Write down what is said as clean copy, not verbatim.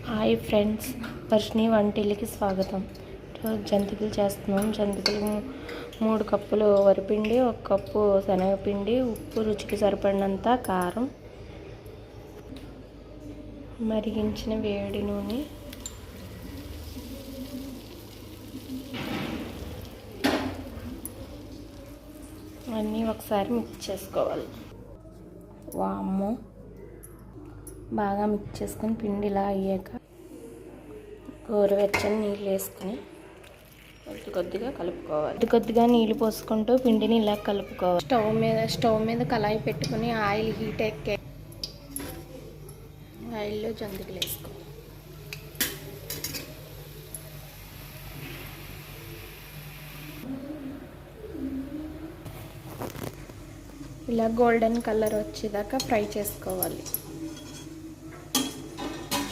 Hi friends, Varshini వంటిల్లుకి స్వాగతం. ఈరోజు జంతికలు చేస్తున్నాం. జంతికలు 3 కప్పులు వరిపిండి, 1 కప్పు శనగపిండి, ఉప్పు రుచికి సరిపడినంత, కారం, మరిగించిన వేడి నూనె, అన్నీ ఒకసారి మిక్స్ చేసుకోవాలి. వాము బాగా మిక్స్ చేసుకొని పిండి ఇలా అయ్యాక గోరువెచ్చని నీళ్ళు వేసుకొని కొద్దిగా కలుపుకోవాలి. కొద్దిగా నీళ్ళు పోసుకుంటూ పిండిని ఇలా కలుపుకోవాలి. స్టవ్ మీద కళాయి పెట్టుకుని ఆయిల్ హీట్ ఎక్కే ఆయిల్లో జంతికలు వేసుకోవాలి. ఇలా గోల్డెన్ కలర్ వచ్చేదాకా ఫ్రై చేసుకోవాలి.